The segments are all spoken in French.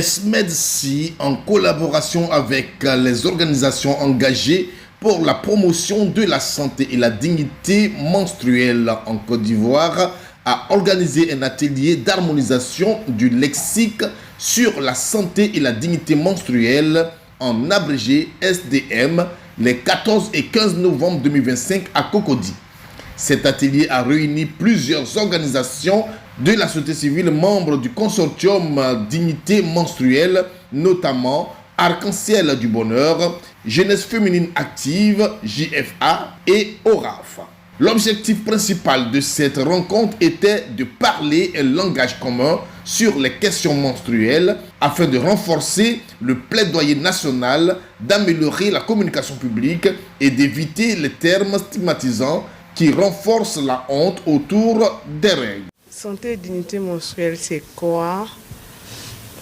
SMEDSI, en collaboration avec les organisations engagées pour la promotion de la santé et la dignité menstruelle en Côte d'Ivoire, a organisé un atelier d'harmonisation du lexique sur la santé et la dignité menstruelle, en abrégé SDM, les 14 et 15 novembre 2025 à Cocody. Cet atelier a réuni plusieurs organisations de la société civile membres du consortium Dignité menstruelle, notamment Arc-en-Ciel du Bonheur, Jeunesse féminine active, JFA et ORAF. L'objectif principal de cette rencontre était de parler un langage commun sur les questions menstruelles afin de renforcer le plaidoyer national, d'améliorer la communication publique et d'éviter les termes stigmatisants qui renforcent la honte autour des règles. Santé et dignité menstruelle, c'est quoi?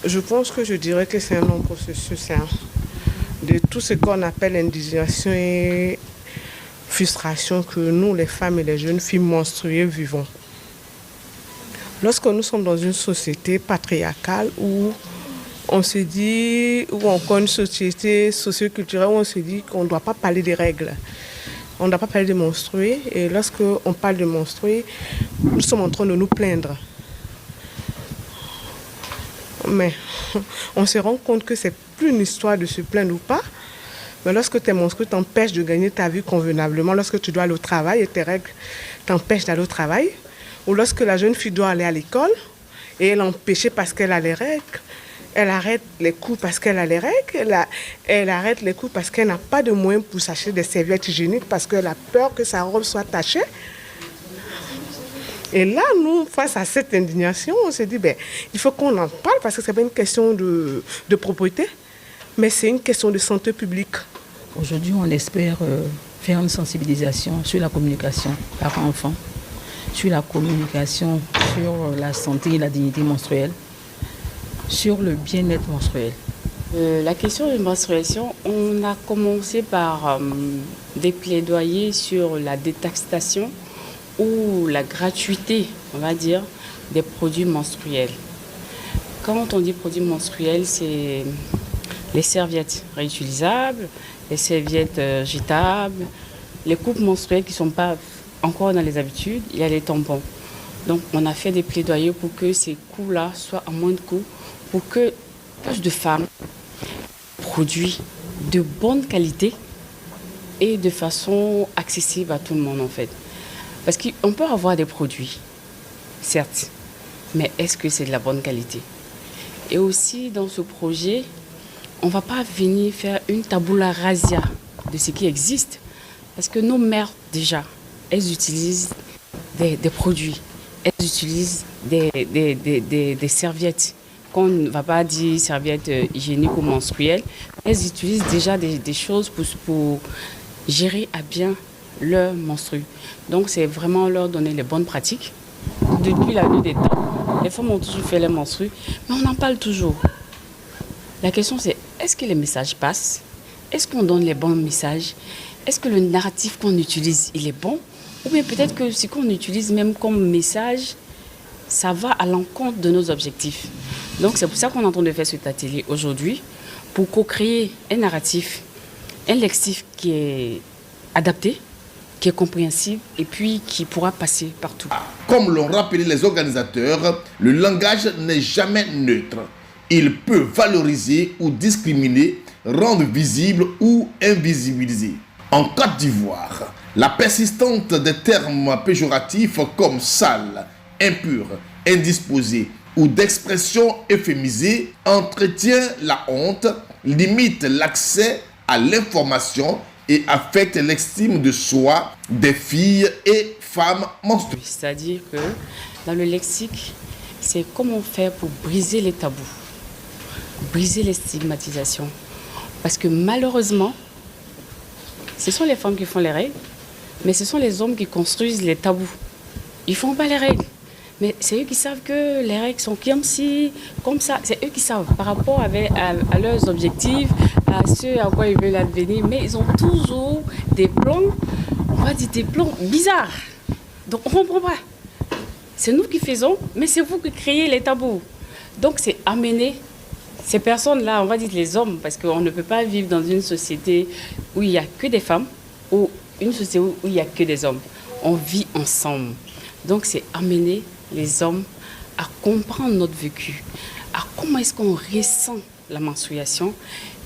Je pense que je dirais que c'est un long processus de tout ce qu'on appelle indignation et frustration que nous, les femmes et les jeunes filles menstruées, vivons. Lorsque nous sommes dans une société patriarcale où on se dit, ou encore une société socioculturelle où on se dit qu'on ne doit pas parler des règles. On ne doit pas parler de menstruer, et lorsque on parle de menstruer, nous sommes en train de nous plaindre. Mais on se rend compte que c'est plus une histoire de se plaindre ou pas. Mais lorsque tes menstrues t'empêchent de gagner ta vie convenablement, lorsque tu dois aller au travail et tes règles t'empêchent d'aller au travail, ou lorsque la jeune fille doit aller à l'école et elle est empêchée parce qu'elle a les règles, elle arrête les cours parce qu'elle a les règles, elle arrête les cours parce qu'elle n'a pas de moyens pour s'acheter des serviettes hygiéniques parce qu'elle a peur que sa robe soit tachée. Et là, nous, face à cette indignation, on s'est dit, il faut qu'on en parle parce que ce n'est pas une question de propriété, mais c'est une question de santé publique. Aujourd'hui, on espère faire une sensibilisation sur la communication par enfant, sur la communication sur la santé et la dignité menstruelle, sur le bien-être menstruel. La question de menstruation, on a commencé par des plaidoyers sur la détaxation ou la gratuité, on va dire, des produits menstruels. Quand on dit produits menstruels, c'est les serviettes réutilisables, les serviettes jetables, les coupes menstruelles qui ne sont pas encore dans les habitudes, il y a les tampons. Donc on a fait des plaidoyers pour que ces coûts-là soient à moins de coûts, pour que plus de femmes produisent de bonne qualité et de façon accessible à tout le monde en fait. Parce qu'on peut avoir des produits, certes, mais est-ce que c'est de la bonne qualité? Et aussi dans ce projet, on ne va pas venir faire une tabula rasa de ce qui existe, parce que nos mères déjà, elles utilisent des produits, elles utilisent des serviettes. Qu'on ne va pas dire serviettes hygiéniques ou menstruelles, elles utilisent déjà des choses pour gérer à bien leur menstru. Donc c'est vraiment leur donner les bonnes pratiques. Depuis la nuit des temps, les femmes ont toujours fait les menstrues, mais on en parle toujours. La question c'est, est-ce que les messages passent? Est-ce qu'on donne les bons messages? Est-ce que le narratif qu'on utilise, il est bon? Ou bien peut-être que ce qu'on utilise même comme message, ça va à l'encontre de nos objectifs. Donc c'est pour ça qu'on est en train de faire cet atelier aujourd'hui, pour co-créer un narratif, un lexique qui est adapté, qui est compréhensible et puis qui pourra passer partout. Comme l'ont rappelé les organisateurs, le langage n'est jamais neutre. Il peut valoriser ou discriminer, rendre visible ou invisibiliser. En Côte d'Ivoire, la persistance des termes péjoratifs comme sale, impur, indisposé ou d'expression euphémisée entretient la honte, limite l'accès à l'information et affecte l'estime de soi des filles et femmes menstruées. C'est-à-dire que dans le lexique, c'est comment faire pour briser les tabous, briser les stigmatisations. Parce que malheureusement, ce sont les femmes qui font les règles, mais ce sont les hommes qui construisent les tabous. Ils ne font pas les règles. Mais c'est eux qui savent que les règles sont comme ci, comme ça. C'est eux qui savent par rapport à leurs objectifs, à ce à quoi ils veulent advenir. Mais ils ont toujours des plans, on va dire des plans bizarres. Donc on ne comprend pas. C'est nous qui faisons, mais c'est vous qui créez les tabous. Donc c'est amener ces personnes-là, on va dire les hommes, parce qu'on ne peut pas vivre dans une société où il n'y a que des femmes ou une société où il n'y a que des hommes. On vit ensemble. Donc c'est amener les hommes à comprendre notre vécu, à comment est-ce qu'on ressent la menstruation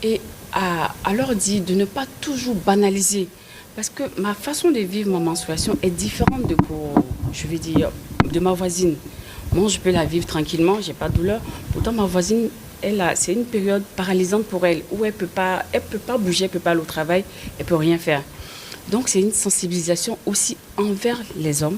et à leur dire de ne pas toujours banaliser. Parce que ma façon de vivre ma menstruation est différente de ma voisine. Moi, je peux la vivre tranquillement, je n'ai pas de douleur. Pourtant, ma voisine, c'est une période paralysante pour elle, où elle peut pas bouger, elle ne peut pas aller au travail, elle ne peut rien faire. Donc, c'est une sensibilisation aussi envers les hommes,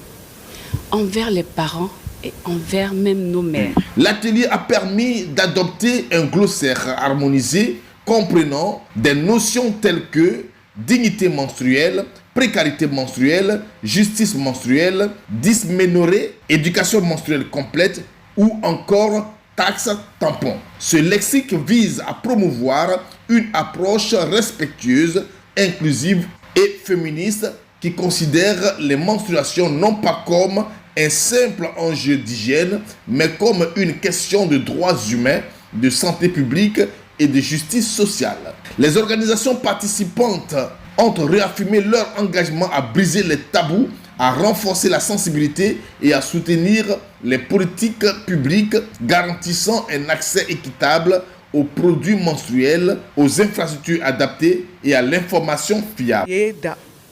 envers les parents et envers même nos mères. L'atelier a permis d'adopter un glossaire harmonisé comprenant des notions telles que dignité menstruelle, précarité menstruelle, justice menstruelle, dysménorrhée, éducation menstruelle complète ou encore taxe tampon. Ce lexique vise à promouvoir une approche respectueuse, inclusive et féministe qui considère les menstruations non pas comme un simple enjeu d'hygiène, mais comme une question de droits humains, de santé publique et de justice sociale. Les organisations participantes ont réaffirmé leur engagement à briser les tabous, à renforcer la sensibilité et à soutenir les politiques publiques garantissant un accès équitable aux produits menstruels, aux infrastructures adaptées et à l'information fiable.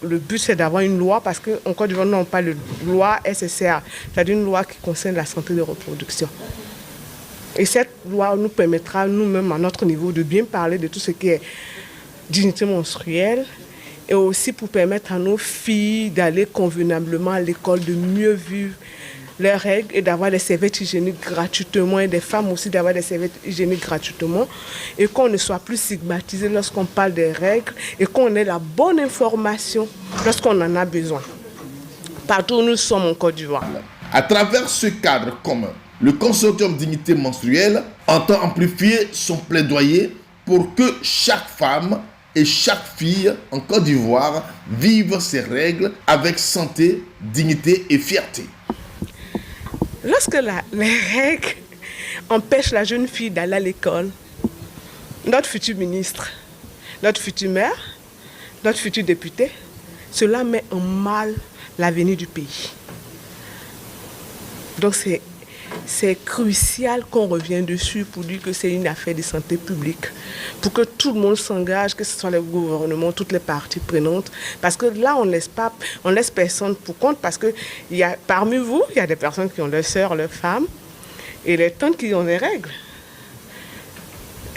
Le but, c'est d'avoir une loi parce qu'en Côte d'Ivoire, nous n'avons pas de loi SSR, c'est-à-dire une loi qui concerne la santé de reproduction. Et cette loi nous permettra, nous-mêmes, à notre niveau, de bien parler de tout ce qui est dignité menstruelle et aussi pour permettre à nos filles d'aller convenablement à l'école, de mieux vivre leurs règles et d'avoir des serviettes hygiéniques gratuitement et des femmes aussi d'avoir des serviettes hygiéniques gratuitement et qu'on ne soit plus stigmatisé lorsqu'on parle des règles et qu'on ait la bonne information lorsqu'on en a besoin. Partout où nous sommes en Côte d'Ivoire. À travers ce cadre commun, le consortium dignité menstruelle entend amplifier son plaidoyer pour que chaque femme et chaque fille en Côte d'Ivoire vive ses règles avec santé, dignité et fierté. Lorsque les règles empêchent la jeune fille d'aller à l'école, notre futur ministre, notre future maire, notre futur député, cela met en mal l'avenir du pays. Donc c'est crucial qu'on revienne dessus pour dire que c'est une affaire de santé publique, pour que tout le monde s'engage, que ce soit le gouvernement, toutes les parties prenantes, parce que là on laisse personne pour compte, parce que parmi vous, il y a des personnes qui ont leurs sœurs, leurs femmes, et les tantes qui ont des règles.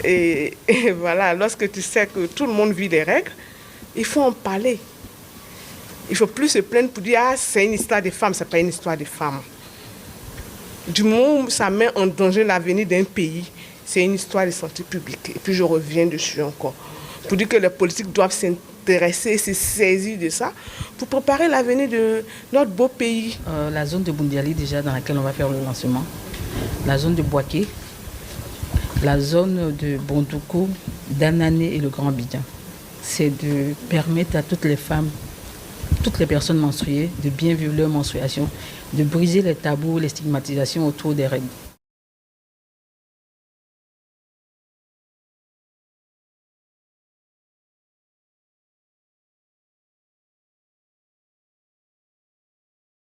Et voilà, lorsque tu sais que tout le monde vit des règles, il faut en parler. Il ne faut plus se plaindre pour dire « Ah, c'est une histoire de femmes », ce n'est pas une histoire de femmes. Du moment où ça met en danger l'avenir d'un pays, c'est une histoire de santé publique. Et puis je reviens dessus encore. Pour dire que les politiques doivent s'intéresser, se saisir de ça, pour préparer l'avenir de notre beau pays. La zone de Boundiali déjà dans laquelle on va faire le lancement, la zone de Boaké, la zone de Bondoukou, d'Anané et le Grand Abidjan. C'est de permettre à toutes les femmes, toutes les personnes menstruées de bien vivre leur menstruation, de briser les tabous, les stigmatisations autour des règles.